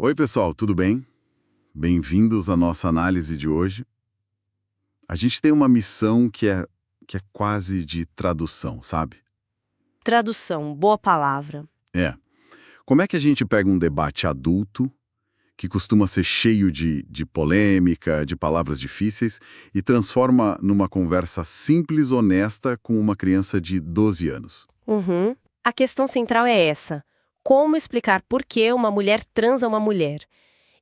Oi, pessoal, tudo bem? Bem-vindos à nossa análise de hoje. A gente tem uma missão que é quase de tradução, sabe? Tradução, boa palavra. É. Como é que a gente pega um debate adulto, que costuma ser cheio de polêmica, de palavras difíceis, e transforma numa conversa simples, honesta, com uma criança de 12 anos? Uhum. A questão central é essa: como explicar por que uma mulher trans é uma mulher?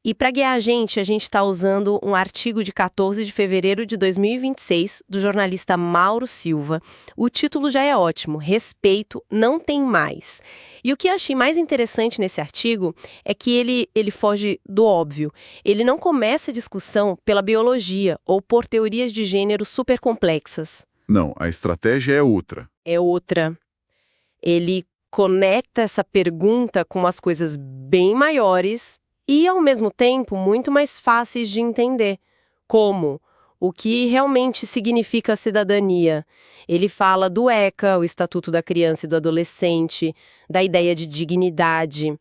E para guiar a gente está usando um artigo de 14 de fevereiro de 2026, do jornalista Mauro Silva. O título já é ótimo: Respeito não tem mais. E o que eu achei mais interessante nesse artigo é que ele foge do óbvio. Ele não começa a discussão pela biologia ou por teorias de gênero super complexas. Não, a estratégia é outra. É outra. Ele conecta essa pergunta com umas coisas bem maiores e, ao mesmo tempo, muito mais fáceis de entender, como o que realmente significa cidadania. Ele fala do ECA, o Estatuto da Criança e do Adolescente, da ideia de dignidade.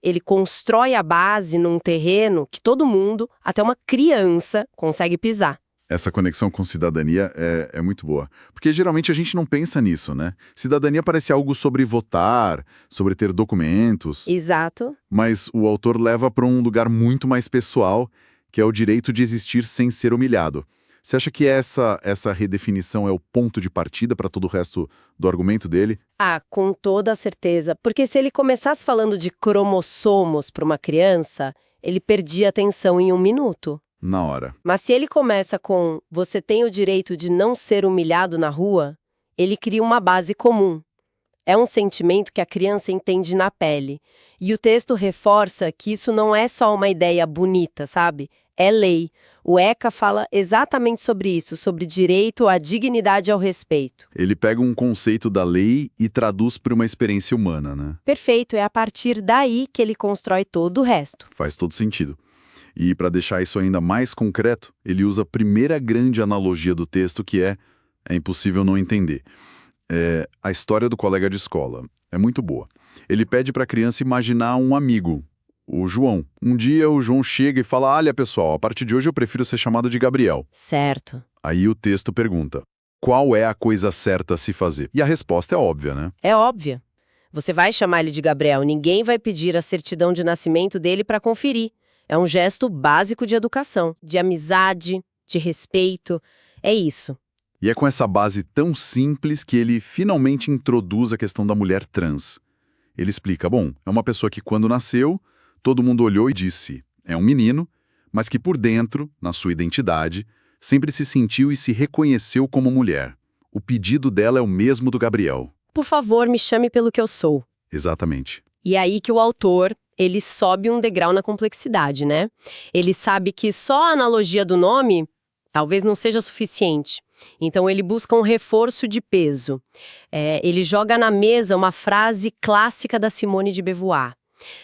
Ele constrói a base num terreno que todo mundo, até uma criança, consegue pisar. Essa conexão com cidadania é muito boa. Porque geralmente a gente não pensa nisso, né? Cidadania parece algo sobre votar, sobre ter documentos. Exato. Mas o autor leva para um lugar muito mais pessoal, que é o direito de existir sem ser humilhado. Você acha que essa redefinição é o ponto de partida para todo o resto do argumento dele? Ah, com toda certeza. Porque se ele começasse falando de cromossomos para uma criança, ele perdia a atenção em um minuto. Na hora. Mas se ele começa com "você tem o direito de não ser humilhado na rua", ele cria uma base comum. É um sentimento que a criança entende na pele. E o texto reforça que isso não é só uma ideia bonita, sabe? É lei. O ECA fala exatamente sobre isso, sobre direito à dignidade e ao respeito. Ele pega um conceito da lei e traduz para uma experiência humana, né? Perfeito, é a partir daí que ele constrói todo o resto. Faz todo sentido. E para deixar isso ainda mais concreto, ele usa a primeira grande analogia do texto, que é impossível não entender. É a história do colega de escola. É muito boa. Ele pede para a criança imaginar um amigo, o João. Um dia o João chega e fala: "Olha, pessoal, a partir de hoje eu prefiro ser chamado de Gabriel." Certo. Aí o texto pergunta: qual é a coisa certa a se fazer? E a resposta é óbvia, né? É óbvio. Você vai chamar ele de Gabriel, ninguém vai pedir a certidão de nascimento dele para conferir. É um gesto básico de educação, de amizade, de respeito. É isso. E é com essa base tão simples que ele finalmente introduz a questão da mulher trans. Ele explica: bom, é uma pessoa que quando nasceu, todo mundo olhou e disse, é um menino, mas que por dentro, na sua identidade, sempre se sentiu e se reconheceu como mulher. O pedido dela é o mesmo do Gabriel. Por favor, me chame pelo que eu sou. Exatamente. E é aí que o autor, ele sobe um degrau na complexidade, né? Ele sabe que só a analogia do nome talvez não seja suficiente. Então ele busca um reforço de peso. Ele joga na mesa uma frase clássica da Simone de Beauvoir: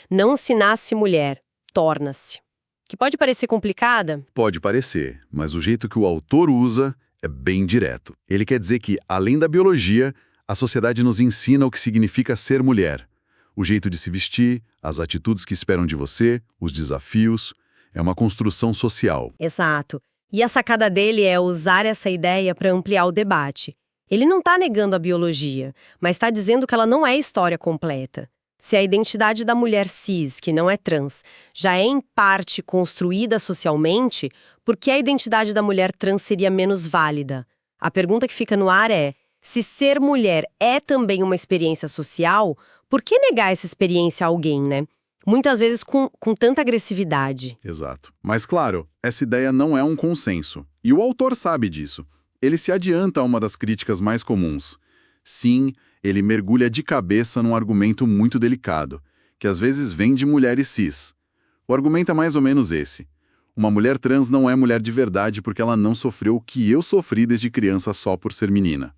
"Não se nasce mulher, torna-se." Que pode parecer complicada? Pode parecer, mas o jeito que o autor usa é bem direto. Ele quer dizer que, além da biologia, a sociedade nos ensina o que significa ser mulher. O jeito de se vestir, as atitudes que esperam de você, os desafios. É uma construção social. Exato. E a sacada dele é usar essa ideia para ampliar o debate. Ele não está negando a biologia, mas está dizendo que ela não é história completa. Se a identidade da mulher cis, que não é trans, já é em parte construída socialmente, por que a identidade da mulher trans seria menos válida? A pergunta que fica no ar é: se ser mulher é também uma experiência social, por que negar essa experiência a alguém, né? Muitas vezes com tanta agressividade. Exato. Mas, claro, essa ideia não é um consenso. E o autor sabe disso. Ele se adianta a uma das críticas mais comuns. Sim, ele mergulha de cabeça num argumento muito delicado, que às vezes vem de mulheres cis. O argumento é mais ou menos esse: uma mulher trans não é mulher de verdade porque ela não sofreu o que eu sofri desde criança só por ser menina.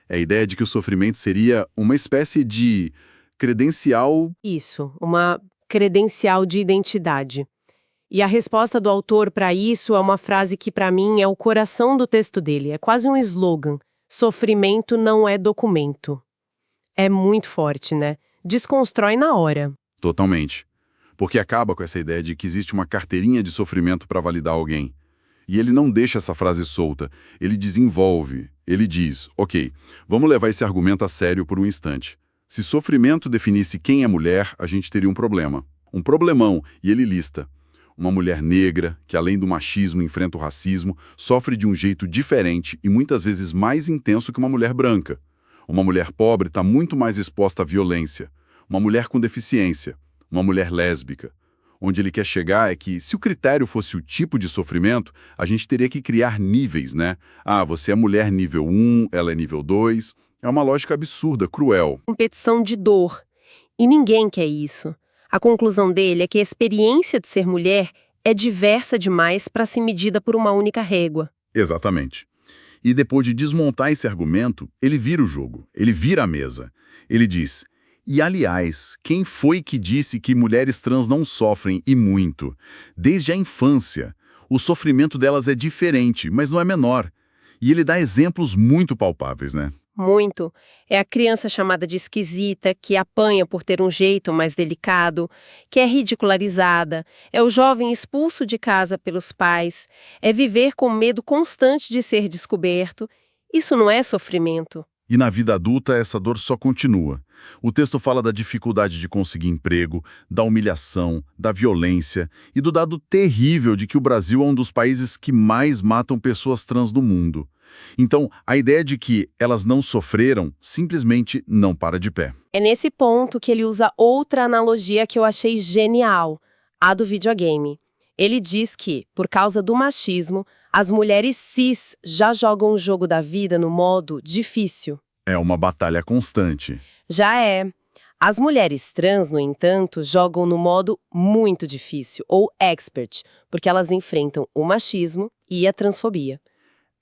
É a ideia de que o sofrimento seria uma espécie de credencial. Isso, uma credencial de identidade. E a resposta do autor para isso é uma frase que, para mim, é o coração do texto dele. É quase um slogan: sofrimento não é documento. É muito forte, né? Desconstrói na hora. Totalmente. porque acaba com essa ideia de que existe uma carteirinha de sofrimento para validar alguém. E ele não deixa essa frase solta, ele desenvolve, ele diz, ok, vamos levar esse argumento a sério por um instante. Se sofrimento definisse quem é mulher, a gente teria um problema. Um problemão, e ele lista. Uma mulher negra, que além do machismo enfrenta o racismo, sofre de um jeito diferente e muitas vezes mais intenso que uma mulher branca. Uma mulher pobre está muito mais exposta à violência. Uma mulher com deficiência. Uma mulher lésbica. Onde ele quer chegar é que, se o critério fosse o tipo de sofrimento, a gente teria que criar níveis, né? Ah, você é mulher nível 1, ela é nível 2. É uma lógica absurda, cruel. Competição de dor. E ninguém quer isso. A conclusão dele é que a experiência de ser mulher é diversa demais para ser medida por uma única régua. Exatamente. E depois de desmontar esse argumento, ele vira o jogo, ele vira a mesa. Ele diz, e aliás, quem foi que disse que mulheres trans não sofrem e muito? Desde a infância. O sofrimento delas é diferente, mas não é menor. E ele dá exemplos muito palpáveis, né? Muito. É a criança chamada de esquisita, que apanha por ter um jeito mais delicado, que é ridicularizada, é o jovem expulso de casa pelos pais, é viver com medo constante de ser descoberto. Isso não é sofrimento. E na vida adulta, essa dor só continua. O texto fala da dificuldade de conseguir emprego, da humilhação, da violência e do dado terrível de que o Brasil é um dos países que mais matam pessoas trans no mundo. Então, a ideia de que elas não sofreram simplesmente não para de pé. É nesse ponto que ele usa outra analogia que eu achei genial, a do videogame. Ele diz que, por causa do machismo, as mulheres cis já jogam o jogo da vida no modo difícil. É uma batalha constante. Já é. As mulheres trans, no entanto, jogam no modo muito difícil, ou expert, porque elas enfrentam o machismo e a transfobia.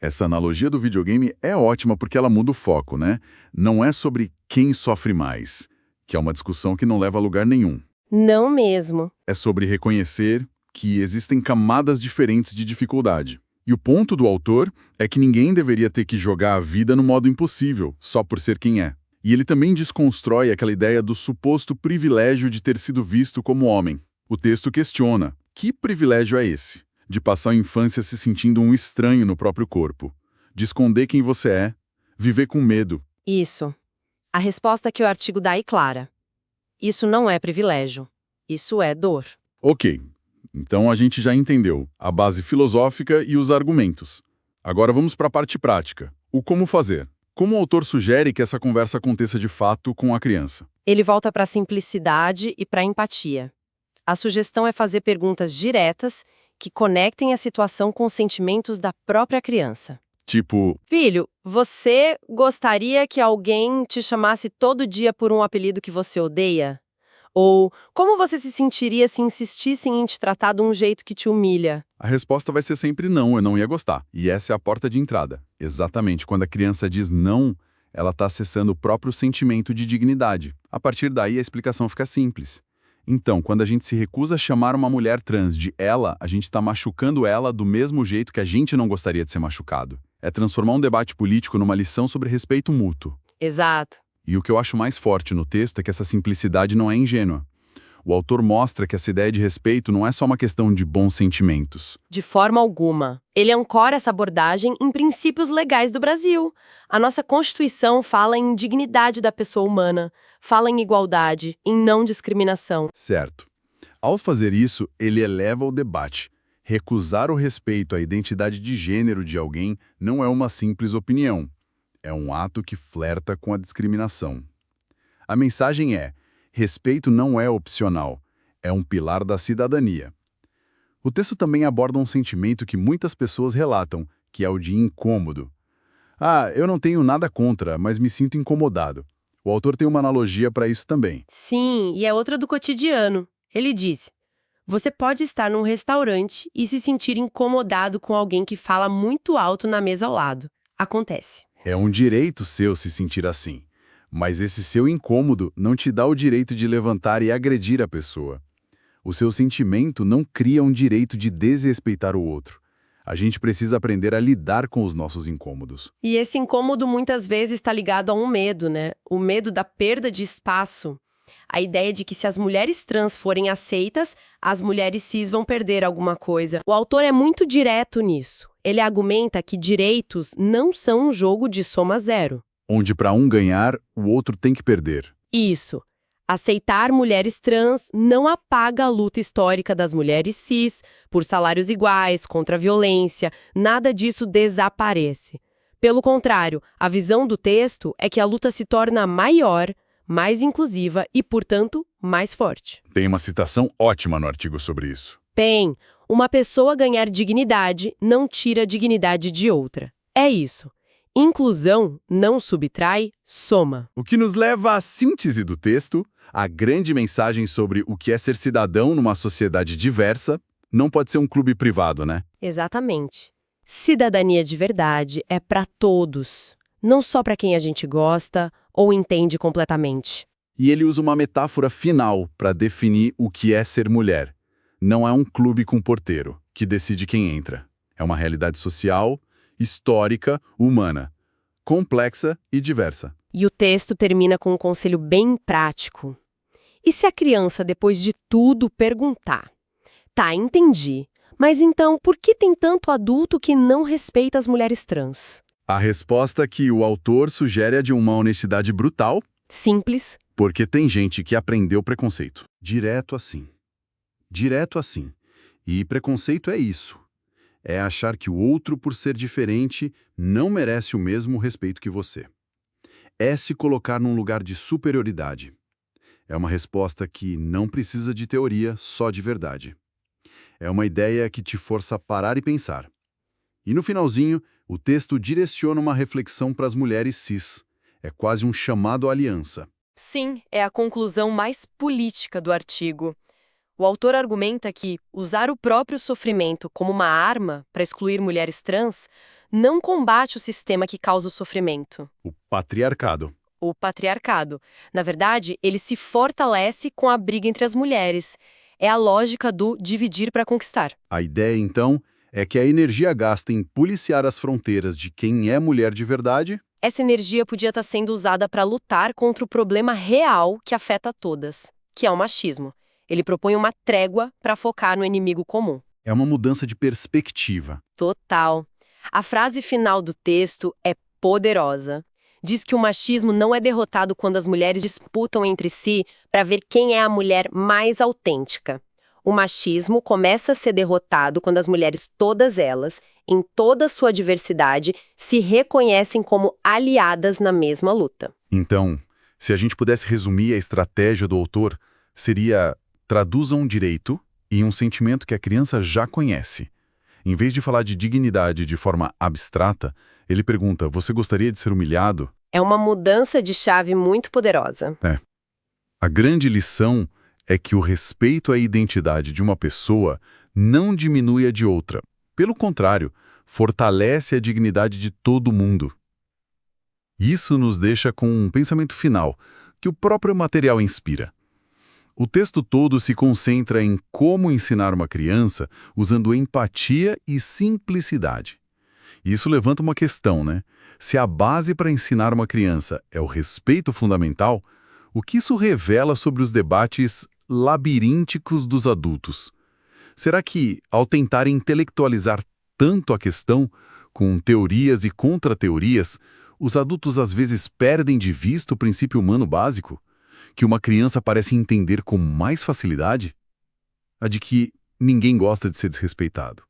Essa analogia do videogame é ótima porque ela muda o foco, né? Não é sobre quem sofre mais, que é uma discussão que não leva a lugar nenhum. Não mesmo. É sobre reconhecer que existem camadas diferentes de dificuldade. E o ponto do autor é que ninguém deveria ter que jogar a vida no modo impossível, só por ser quem é. E ele também desconstrói aquela ideia do suposto privilégio de ter sido visto como homem. O texto questiona: que privilégio é esse? De passar a infância se sentindo um estranho no próprio corpo, de esconder quem você é, viver com medo. Isso. A resposta que o artigo dá é clara. Isso não é privilégio. Isso é dor. Ok, então a gente já entendeu a base filosófica e os argumentos. Agora vamos para a parte prática. O como fazer. Como o autor sugere que essa conversa aconteça de fato com a criança? Ele volta para a simplicidade e para a empatia. A sugestão é fazer perguntas diretas que conectem a situação com os sentimentos da própria criança. Tipo, Filho, você gostaria que alguém te chamasse todo dia por um apelido que você odeia? Ou como você se sentiria se insistissem em te tratar de um jeito que te humilha? a resposta vai ser sempre não, eu não ia gostar. E essa é a porta de entrada. Exatamente, quando a criança diz não, ela está acessando o próprio sentimento de dignidade. A partir daí, a explicação fica simples. Então, quando a gente se recusa a chamar uma mulher trans de ela, a gente está machucando ela do mesmo jeito que a gente não gostaria de ser machucado. É transformar um debate político numa lição sobre respeito mútuo. Exato. E o que eu acho mais forte no texto é que essa simplicidade não é ingênua. O autor mostra que essa ideia de respeito não é só uma questão de bons sentimentos. De forma alguma. Ele ancora essa abordagem em princípios legais do Brasil. A nossa Constituição fala em dignidade da pessoa humana, fala em igualdade, em não discriminação. Certo. Ao fazer isso, ele eleva o debate. Recusar o respeito à identidade de gênero de alguém não é uma simples opinião. É um ato que flerta com a discriminação. A mensagem é: respeito não é opcional, é um pilar da cidadania. O texto também aborda um sentimento que muitas pessoas relatam, que é o de incômodo. Ah, eu não tenho nada contra, mas me sinto incomodado. O autor tem uma analogia para isso também. Sim, e é outra do cotidiano. Ele diz: você pode estar num restaurante e se sentir incomodado com alguém que fala muito alto na mesa ao lado. Acontece. É um direito seu se sentir assim. Mas esse seu incômodo não te dá o direito de levantar e agredir a pessoa. O seu sentimento não cria um direito de desrespeitar o outro. A gente precisa aprender a lidar com os nossos incômodos. E esse incômodo muitas vezes está ligado a um medo, né? O medo da perda de espaço. A ideia de que se as mulheres trans forem aceitas, as mulheres cis vão perder alguma coisa. O autor é muito direto nisso. Ele argumenta que direitos não são um jogo de soma zero. Onde para um ganhar, o outro tem que perder. Isso. Aceitar mulheres trans não apaga a luta histórica das mulheres cis por salários iguais, contra a violência, nada disso desaparece. Pelo contrário, a visão do texto é que a luta se torna maior, mais inclusiva e, portanto, mais forte. Tem uma citação ótima no artigo sobre isso. Bem, uma pessoa ganhar dignidade não tira a dignidade de outra. É isso. Inclusão não subtrai, soma. O que nos leva à síntese do texto, a grande mensagem sobre o que é ser cidadão numa sociedade diversa. Não pode ser um clube privado, né? Exatamente. Cidadania de verdade é para todos, não só para quem a gente gosta ou entende completamente. E ele usa uma metáfora final para definir o que é ser mulher. Não é um clube com porteiro que decide quem entra. É uma realidade social, histórica, humana, complexa e diversa. E o texto termina com um conselho bem prático. E se a criança, depois de tudo, perguntar: tá, entendi, mas então por que tem tanto adulto que não respeita as mulheres trans? A resposta que o autor sugere é de uma honestidade brutal. Simples. Porque tem gente que aprendeu preconceito. Direto assim. Direto assim. E preconceito é isso. É achar que o outro, por ser diferente, não merece o mesmo respeito que você. É se colocar num lugar de superioridade. É uma resposta que não precisa de teoria, só de verdade. É uma ideia que te força a parar e pensar. E no finalzinho, o texto direciona uma reflexão para as mulheres cis. É quase um chamado à aliança. Sim, é a conclusão mais política do artigo. O autor argumenta que usar o próprio sofrimento como uma arma para excluir mulheres trans não combate o sistema que causa o sofrimento. O patriarcado. O patriarcado. Na verdade, ele se fortalece com a briga entre as mulheres. É a lógica do dividir para conquistar. A ideia, então, é que a energia gasta em policiar as fronteiras de quem é mulher de verdade. Essa energia podia estar sendo usada para lutar contra o problema real que afeta todas, que é o machismo. Ele propõe uma trégua para focar no inimigo comum. É uma mudança de perspectiva. Total. A frase final do texto é poderosa. Diz que o machismo não é derrotado quando as mulheres disputam entre si para ver quem é a mulher mais autêntica. O machismo começa a ser derrotado quando as mulheres, todas elas, em toda a sua diversidade, se reconhecem como aliadas na mesma luta. Então, se a gente pudesse resumir a estratégia do autor, seria: traduzam um direito e um sentimento que a criança já conhece. Em vez de falar de dignidade de forma abstrata, ele pergunta: você gostaria de ser humilhado? É uma mudança de chave muito poderosa. A grande lição é que o respeito à identidade de uma pessoa não diminui a de outra. Pelo contrário, fortalece a dignidade de todo mundo. Isso nos deixa com um pensamento final, que o próprio material inspira. O texto todo se concentra em como ensinar uma criança usando empatia e simplicidade. Isso levanta uma questão, né? Se a base para ensinar uma criança é o respeito fundamental, o que isso revela sobre os debates labirínticos dos adultos? Será que, ao tentar intelectualizar tanto a questão, com teorias e contra-teorias, os adultos às vezes perdem de vista o princípio humano básico, que uma criança parece entender com mais facilidade? A de que ninguém gosta de ser desrespeitado.